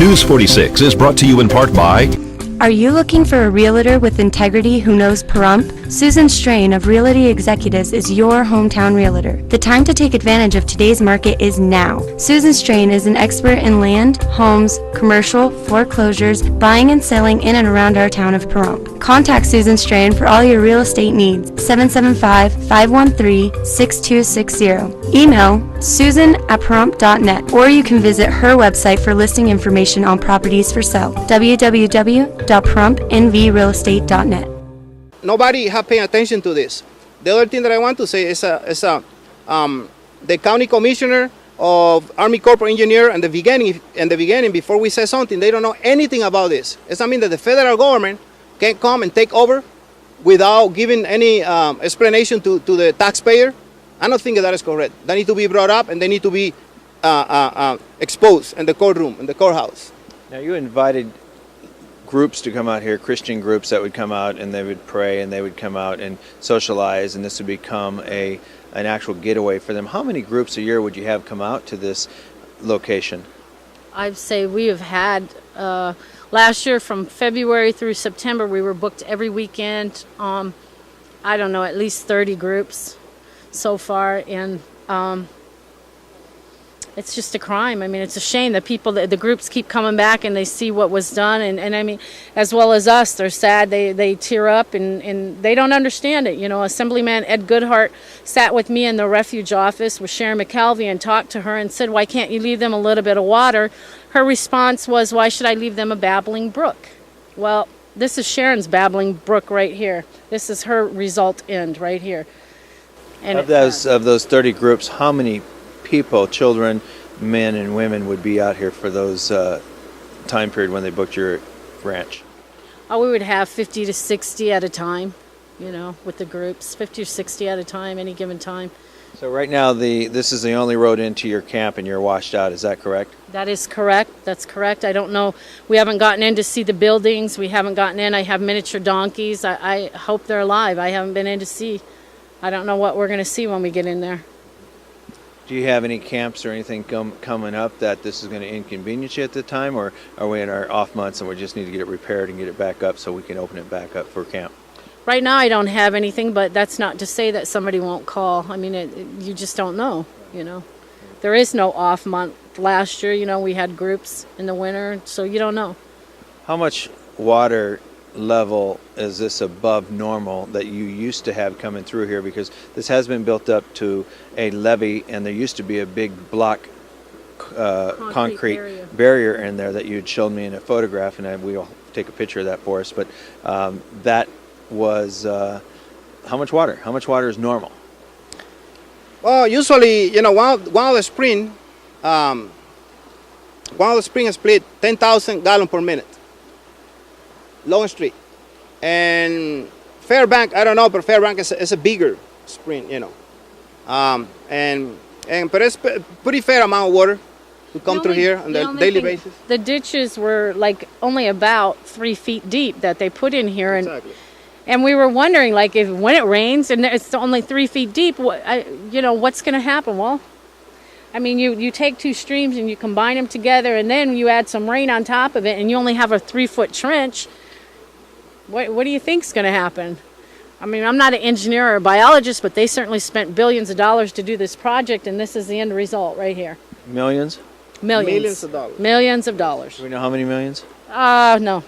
News 46 is brought to you in part by... Are you looking for a realtor with integrity who knows Pahrump? Susan Strain of Realty Executives is your hometown realtor. The time to take advantage of today's market is now. Susan Strain is an expert in land, homes, commercial, foreclosures, buying and selling in and around our town of Pahrump. Contact Susan Strain for all your real estate needs. 775-513-6260. Email susan@pahrump.net, or you can visit her website for listing information on properties for sale. www.pahrump.nvrealestate.net. Nobody have paying attention to this. The other thing that I want to say is the county commissioner of Army Corps of Engineer in the beginning, before we say something, they don't know anything about this. It's something that the federal government can come and take over without giving any explanation to the taxpayer. I don't think that is correct. They need to be brought up and they need to be exposed in the courtroom, in the courthouse. Now, you invited groups to come out here, Christian groups that would come out and they would pray and they would come out and socialize, and this would become an actual getaway for them. How many groups a year would you have come out to this location? I'd say we have had, last year from February through September, we were booked every weekend. I don't know, at least 30 groups so far, and it's just a crime. I mean, it's a shame that the groups keep coming back and they see what was done, and I mean, as well as us, they're sad, they tear up, and they don't understand it. You know, Assemblyman Ed Goodhart sat with me in the refuge office with Sharon McKelvey and talked to her and said, why can't you leave them a little bit of water? Her response was, why should I leave them a babbling brook? Well, this is Sharon's babbling brook right here. This is her result end right here. And of those 30 groups, how many people, children, men and women, would be out here for those time period when they booked your ranch? Oh, we would have 50 to 60 at a time, you know, with the groups, 50 or 60 at a time, any given time. So right now, this is the only road into your camp and you're washed out, is that correct? That is correct, that's correct. I don't know, we haven't gotten in to see the buildings, we haven't gotten in. I have miniature donkeys, I hope they're alive. I haven't been in to see. I don't know what we're going to see when we get in there. Do you have any camps or anything coming up that this is going to inconvenience you at the time, or are we in our off months and we just need to get it repaired and get it back up so we can open it back up for camp? Right now I don't have anything, but that's not to say that somebody won't call. I mean, you just don't know, you know. There is no off month. Last year, you know, we had groups in the winter, so you don't know. How much water level is this above normal that you used to have coming through here? Because this has been built up to a levee, and there used to be a big block concrete barrier in there that you had shown me in a photograph, and we'll take a picture of that for us. But that was how much water? How much water is normal? Well, usually, you know, one of the spring split 10,000 gallons per minute. Long Street. And Fairbank, I don't know, but Fairbank is a bigger spring, you know. But it's pretty fair amount of water to come through here on a daily basis. The ditches were like only about 3 feet deep that they put in here. Exactly. And we were wondering, like, when it rains and it's only 3 feet deep, you know, what's going to happen? Well, I mean, you take two streams and you combine them together, and then you add some rain on top of it, and you only have a 3-foot trench. What do you think's going to happen? I mean, I'm not an engineer or a biologist, but they certainly spent billions of dollars to do this project, and this is the end result right here. Millions? Millions. Millions of dollars. Millions of dollars. Do we know how many millions? No.